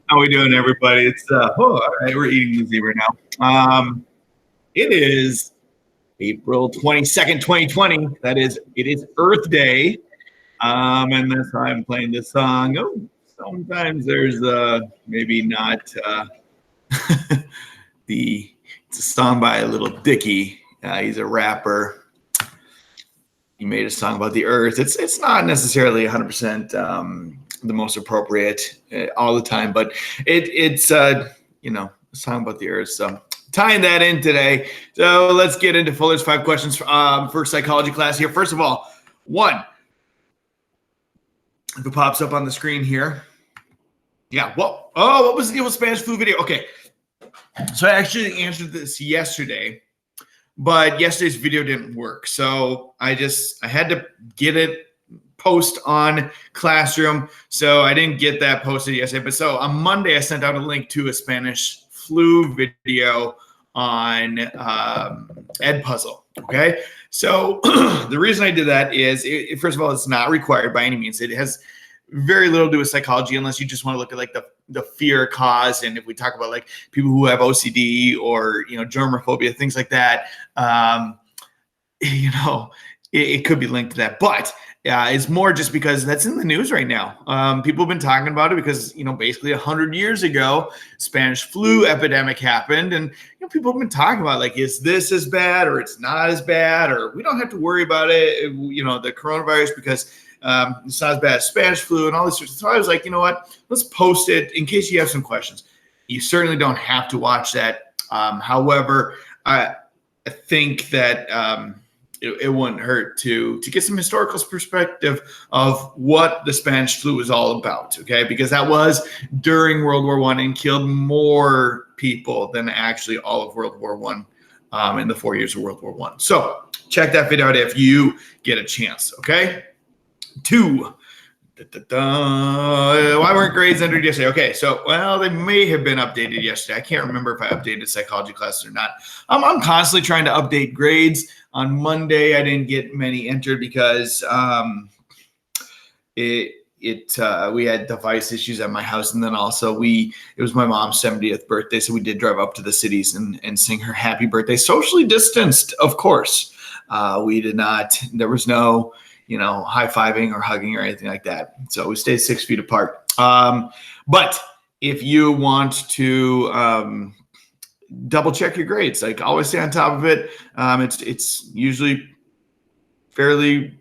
How we doing, everybody? It's all right. We're eating the zebra now. It is April 22nd, 2020. That is, it is Earth Day. And that's why I'm playing this song. Oh, sometimes there's maybe not it's a song by a Little Dicky. He's a rapper. He made a song about the Earth. It's not necessarily 100% the most appropriate all the time, but it's a song about the Earth. So tying that in today. So let's get into Fuller's 5 questions for psychology class here. First of all, one, if it pops up on the screen here. Yeah. What was the deal with Spanish flu video? Okay. So I actually answered this yesterday, but yesterday's video didn't work. So I had to get it post on Classroom. So I didn't get that posted yesterday. But so on Monday, I sent out a link to a Spanish flu video on Edpuzzle. Okay. So the reason I did that is, first of all, it's not required by any means. It has very little to do with psychology unless you just want to look at like the fear cause. And if we talk about like people who have OCD or, germophobia, things like that, it could be linked to that. But it's more just because that's in the news right now. People have been talking about it because, basically 100 years ago, Spanish flu epidemic happened. And, people have been talking about like, is this as bad or it's not as bad, or we don't have to worry about it, the coronavirus, because it's not as bad as Spanish flu and all this. So I was like, you know what, let's post it in case you have some questions. You certainly don't have to watch that. However, I think that it wouldn't hurt to get some historical perspective of what the Spanish flu is all about, okay? Because that was during World War I and killed more people than actually all of World War I in the 4 years of World War I. So check that video out if you get a chance, okay? 2. Why weren't grades entered yesterday? Okay, so, they may have been updated yesterday. I can't remember if I updated psychology classes or not. I'm constantly trying to update grades. On Monday, I didn't get many entered because we had device issues at my house, and then also it was my mom's 70th birthday, so we did drive up to the cities and sing her happy birthday, socially distanced, of course. We did not. There was no high-fiving or hugging or anything like that. So we stayed 6 feet apart. But if you want to double check your grades, like always stay on top of it. It's usually fairly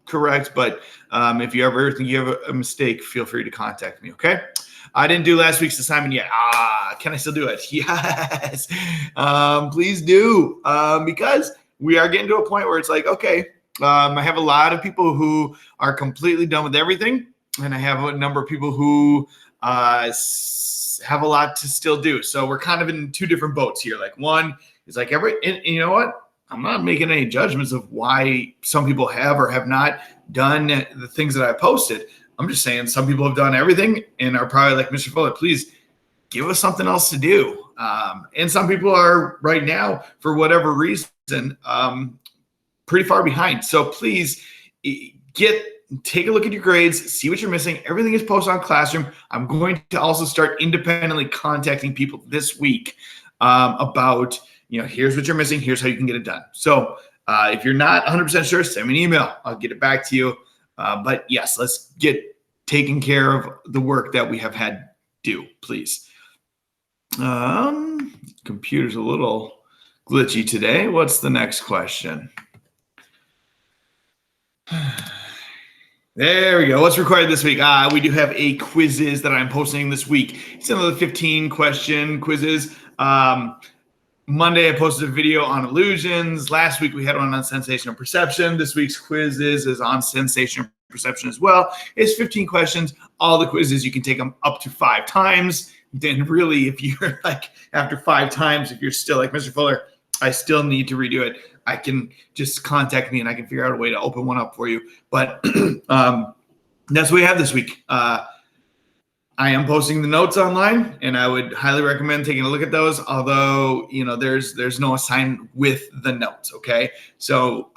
correct, but if you ever think you have a mistake, feel free to contact me, okay? I didn't do last week's assignment yet. Can I still do it? Yes. Please do, because we are getting to a point where it's like, okay, I have a lot of people who are completely done with everything, and I have a number of people who have a lot to still do. So we're kind of in 2 different boats here. Like one is like and you know what? I'm not making any judgments of why some people have or have not done the things that I posted. I'm just saying some people have done everything and are probably like, Mr. Fuller, please give us something else to do. And some people are right now, for whatever reason, pretty far behind. So please take a look at your grades, see what you're missing. Everything is posted on Classroom. I'm going to also start independently contacting people this week about, here's what you're missing. Here's how you can get it done. So if you're not 100% sure, send me an email. I'll get it back to you. But yes, let's get taking care of the work that we have had due, please. Computer's a little glitchy today. What's the next question? There we go. What's required this week? We do have a quizzes that I'm posting this week. It's another 15 question quizzes. Monday, I posted a video on illusions. Last week, we had one on sensation and perception. This week's quiz is on sensation and perception as well. It's 15 questions. All the quizzes, you can take them up to 5 times. Then really, if you're like, after 5 times, if you're still like, Mr. Fuller, I still need to redo it, I can just contact me and I can figure out a way to open one up for you. But that's what we have this week. I am posting the notes online, and I would highly recommend taking a look at those. Although, there's no assignment with the notes. Okay, so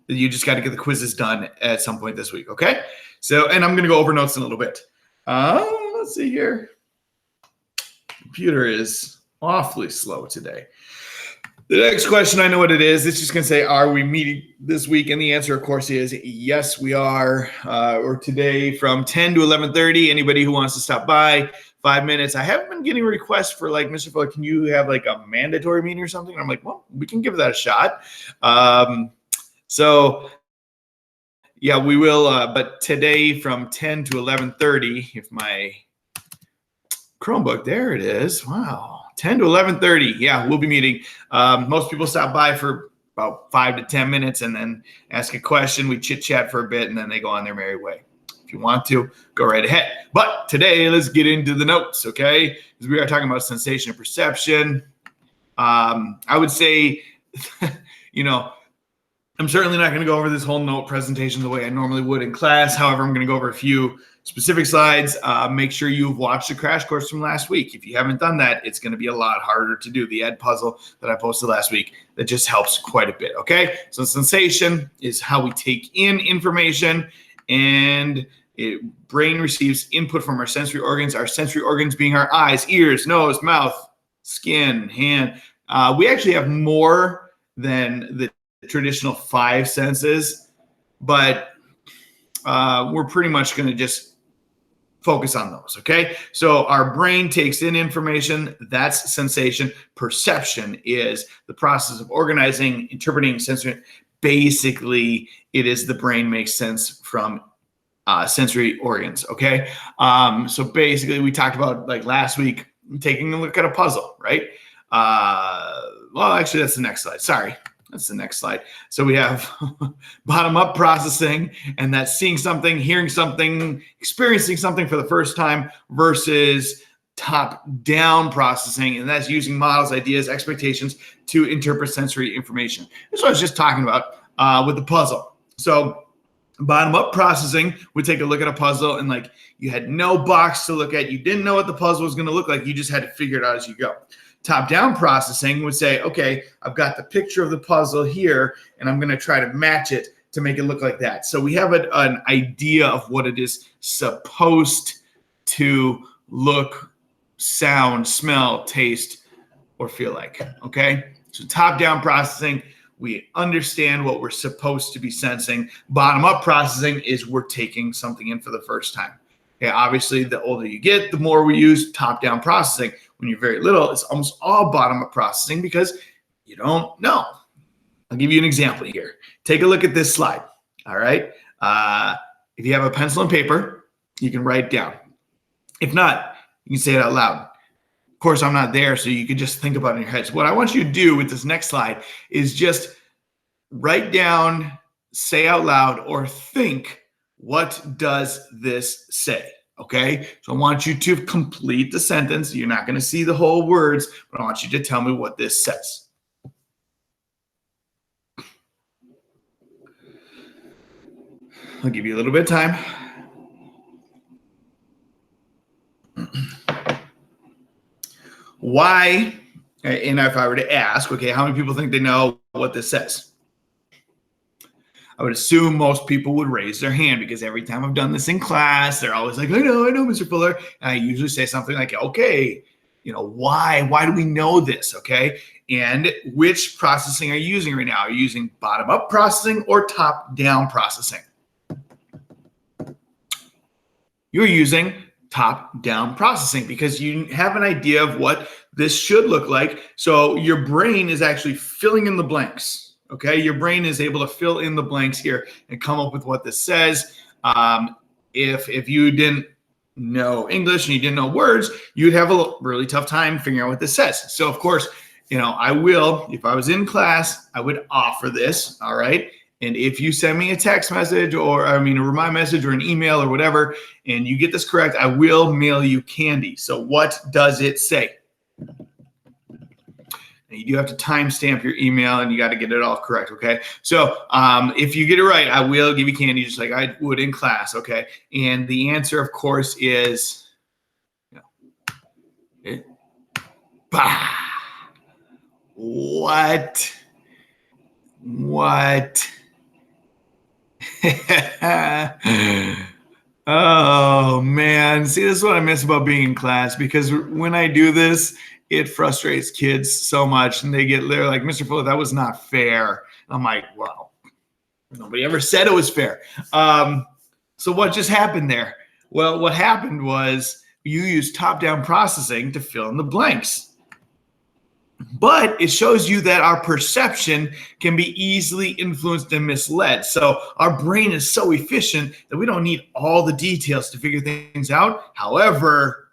you just got to get the quizzes done at some point this week. Okay, so and I'm going to go over notes in a little bit. Let's see here. Computer is awfully slow today. The next question, I know what it is. It's just going to say, are we meeting this week? And the answer, of course, is yes, we are. Or today from 10 to 11:30. Anybody who wants to stop by, 5 minutes. I haven't been getting requests for like, Mr. Fuller, can you have like a mandatory meeting or something? And I'm like, well, we can give that a shot. So yeah, we will. But today from 10 to 11:30, if my Chromebook, there it is. Wow. 10 to 11:30. Yeah, we'll be meeting. Most people stop by for about 5 to 10 minutes and then ask a question. We chit chat for a bit and then they go on their merry way. If you want to, go right ahead. But today, let's get into the notes, okay? Because we are talking about sensation and perception. I would say, I'm certainly not going to go over this whole note presentation the way I normally would in class. However, I'm going to go over a few specific slides. Make sure you've watched the crash course from last week. If you haven't done that, it's going to be a lot harder to do. The ed puzzle that I posted last week, that just helps quite a bit, okay? So sensation is how we take in information, and brain receives input from our sensory organs being our eyes, ears, nose, mouth, skin, hand. We actually have more than the traditional 5 senses, but we're pretty much going to just focus on those, okay? So our brain takes in information. That's sensation. Perception is the process of organizing, interpreting, sensory. Basically, it is the brain makes sense from sensory organs, okay? So basically, we talked about, like last week, taking a look at a puzzle, right? Well, actually, that's the next slide. Sorry. That's the next slide. So we have bottom-up processing, and that's seeing something, hearing something, experiencing something for the first time, versus top-down processing, and that's using models, ideas, expectations to interpret sensory information. That's what I was just talking about with the puzzle. So bottom-up processing would take a look at a puzzle, and like you had no box to look at. You didn't know what the puzzle was going to look like. You just had to figure it out as you go. Top-down processing would say, okay, I've got the picture of the puzzle here, and I'm going to try to match it to make it look like that. So we have an idea of what it is supposed to look, sound, smell, taste, or feel like, okay? So top-down processing, we understand what we're supposed to be sensing. Bottom-up processing is we're taking something in for the first time. Okay, obviously, the older you get, the more we use top-down processing. When you're very little, it's almost all bottom-up processing because you don't know. I'll give you an example here. Take a look at this slide, all right? If you have a pencil and paper, you can write it down. If not, you can say it out loud. Of course, I'm not there, so you can just think about it in your head. So what I want you to do with this next slide is just write down, say out loud, or think, what does this say? Okay, so I want you to complete the sentence. You're not going to see the whole words, but I want you to tell me what this says. I'll give you a little bit of time. Why, and if I were to ask, okay, how many people think they know what this says? I would assume most people would raise their hand because every time I've done this in class, they're always like, I know, Mr. Fuller. And I usually say something like, okay, why do we know this? Okay. And which processing are you using right now? Are you using bottom-up processing or top-down processing? You're using top-down processing because you have an idea of what this should look like. So your brain is actually filling in the blanks. Okay, your brain is able to fill in the blanks here and come up with what this says. If you didn't know English and you didn't know words, you'd have a really tough time figuring out what this says. So of course, I will, if I was in class, I would offer this, all right? And if you send me a text message a remind message or an email or whatever, and you get this correct, I will mail you candy. So what does it say? And you do have to timestamp your email, and you got to get it all correct, okay? So if you get it right, I will give you candy just like I would in class, okay? And the answer, of course, is what? Oh man, see, this is what I miss about being in class, because when I do this, it frustrates kids so much, and they're like, Mr. Fuller, that was not fair. I'm like, well, nobody ever said it was fair. So what just happened there? Well, what happened was you used top-down processing to fill in the blanks. But it shows you that our perception can be easily influenced and misled. So our brain is so efficient that we don't need all the details to figure things out. However,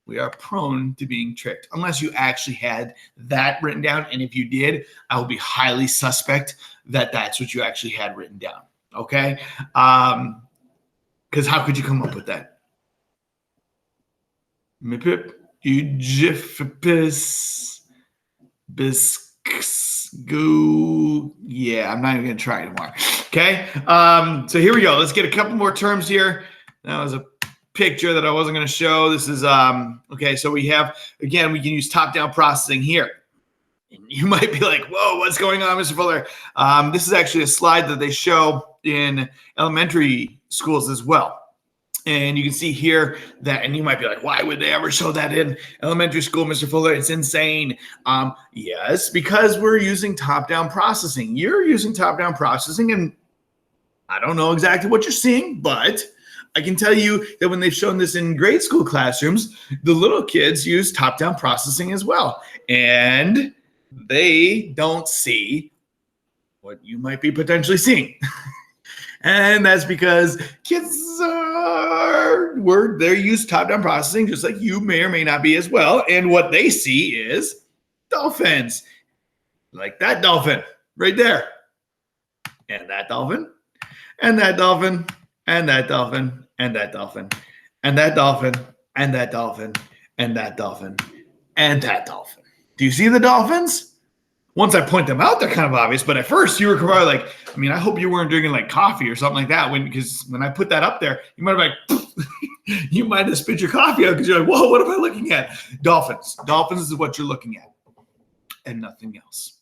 we are prone to being tricked unless you actually had that written down. And if you did, I would be highly suspect that that's what you actually had written down. Okay? Because how could you come up with that? Yeah, I'm not even going to try anymore. Okay. So here we go. Let's get a couple more terms here. That was a picture that I wasn't going to show. This is, okay. So we have, again, we can use top-down processing here. And you might be like, whoa, what's going on, Mr. Fuller? This is actually a slide that they show in elementary schools as well. And you can see here that, and you might be like, why would they ever show that in elementary school, Mr. Fuller? It's insane. Yes, because we're using top-down processing. You're using top-down processing, and I don't know exactly what you're seeing, but I can tell you that when they've shown this in grade school classrooms, the little kids use top-down processing as well. And they don't see what you might be potentially seeing. And that's because kids they use top-down processing just like you may or may not be as well. And what they see is dolphins. Like that dolphin right there. And that dolphin. And that dolphin. And that dolphin. And that dolphin. And that dolphin. And that dolphin. And that dolphin. And that dolphin. Do you see the dolphins? Once I point them out, they're kind of obvious. But at first, you were probably like, I hope you weren't drinking like coffee or something like that. Because when I put that up there, you might have you might have spit your coffee out because you're like, whoa, what am I looking at? Dolphins. Dolphins is what you're looking at, and nothing else.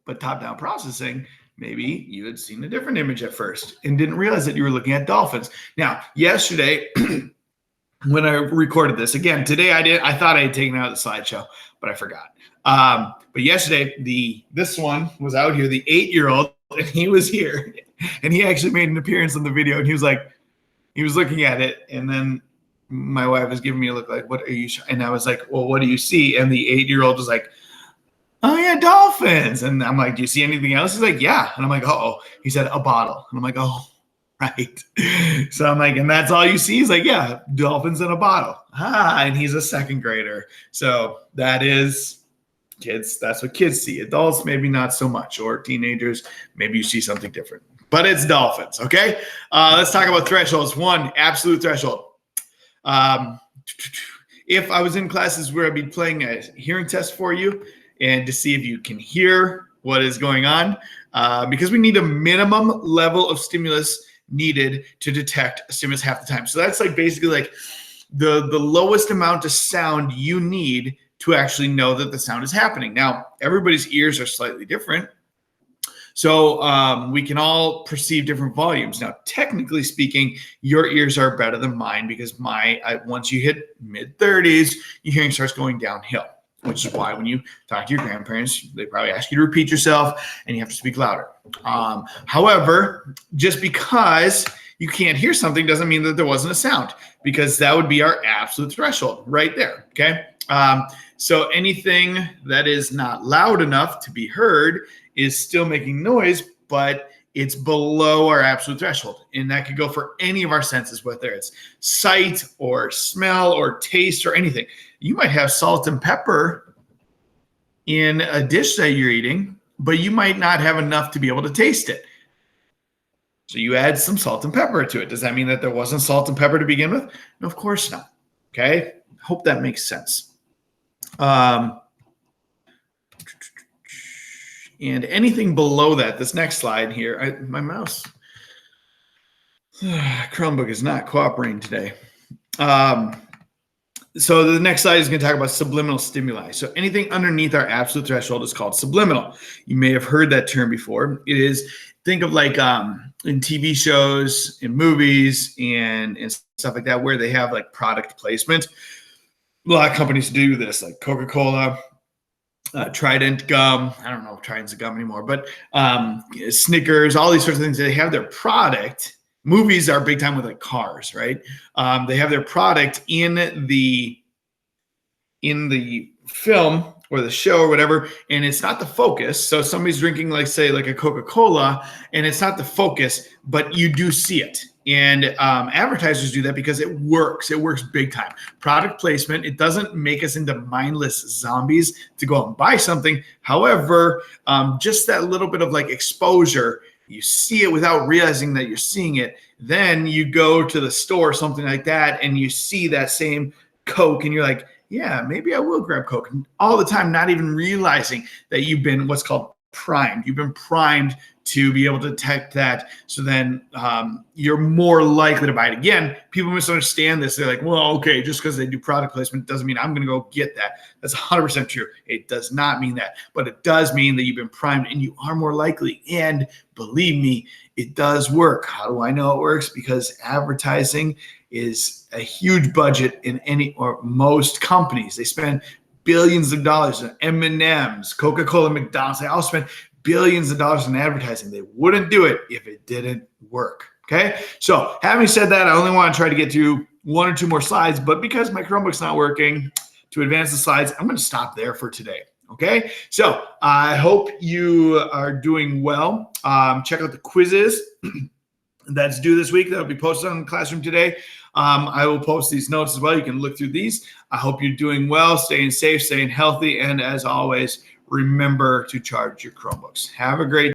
But top-down processing, maybe you had seen a different image at first and didn't realize that you were looking at dolphins. Now, yesterday, when I recorded this, again, today I thought I had taken it out of the slideshow, but I forgot. But yesterday, this one was out here, the 8-year-old, and he was here, and he actually made an appearance in the video, and he was looking at it, and then my wife was giving me a look like, what are you, and I was like, well, what do you see? And the 8-year-old was like, oh yeah, dolphins. And I'm like, do you see anything else? He's like, yeah. And I'm like, oh, he said a bottle. And I'm like, oh, right. So I'm like, and that's all you see? He's like, yeah, dolphins in a bottle. And he's a second grader. So that is kids. That's what kids see. Adults, maybe not so much, or teenagers, maybe you see something different, but it's dolphins. Okay. Let's talk about thresholds. One, absolute threshold. If I was in classes where I'd be playing a hearing test for you and to see if you can hear what is going on, because we need a minimum level of stimulus needed to detect a stimulus half the time. So that's like basically like the lowest amount of sound you need to actually know that the sound is happening. Now, everybody's ears are slightly different. So we can all perceive different volumes. Now, technically speaking, your ears are better than mine because once you hit mid-30s, your hearing starts going downhill, which is why when you talk to your grandparents, they probably ask you to repeat yourself and you have to speak louder. However, just because you can't hear something doesn't mean that there wasn't a sound, because that would be our absolute threshold right there, okay? So anything that is not loud enough to be heard is still making noise, but it's below our absolute threshold. And that could go for any of our senses, whether it's sight or smell or taste or anything. You might have salt and pepper in a dish that you're eating, but you might not have enough to be able to taste it. So you add some salt and pepper to it. Does that mean that there wasn't salt and pepper to begin with? No, of course not. Okay. Hope that makes sense. And anything below that, this next slide here, my mouse, Chromebook is not cooperating today. So the next slide is going to talk about subliminal stimuli. So anything underneath our absolute threshold is called subliminal. You may have heard that term before. It is, think of like in TV shows, in movies, and stuff like that, where they have like product placement. A lot of companies do this, like Coca-Cola, Trident gum. I don't know if Trident's a gum anymore, but Snickers, all these sorts of things. They have their product. Movies are big time with like cars, right? They have their product in the film or the show or whatever, and it's not the focus. So somebody's drinking, like, say, like a Coca-Cola, and it's not the focus, but you do see it. And advertisers do that because it works. It works big time. Product placement, it doesn't make us into mindless zombies to go out and buy something. However, just that little bit of like exposure, you see it without realizing that you're seeing it. Then you go to the store, something like that, and you see that same Coke, and you're like, yeah, maybe I will grab Coke. And all the time, not even realizing that you've been what's called primed. You've been primed to be able to detect that. So then you're more likely to buy it. Again, people misunderstand this. They're like, well, okay, just because they do product placement doesn't mean I'm going to go get that. That's 100% true. It does not mean that. But it does mean that you've been primed and you are more likely. And believe me, it does work. How do I know it works? Because advertising is a huge budget in any or most companies. They spend billions of dollars on M&Ms, Coca-Cola, McDonald's. They all spend billions of dollars in advertising. They wouldn't do it if it didn't work. Okay. So having said that, I only want to try to get to one or two more slides, but because my Chromebook's not working to advance the slides, I'm going to stop there for today. Okay. So I hope you are doing well. Check out the quizzes that's due this week. That'll be posted on the classroom today. I will post these notes as well. You can look through these. I hope you're doing well, staying safe, staying healthy. And as always, remember to charge your Chromebooks. Have a great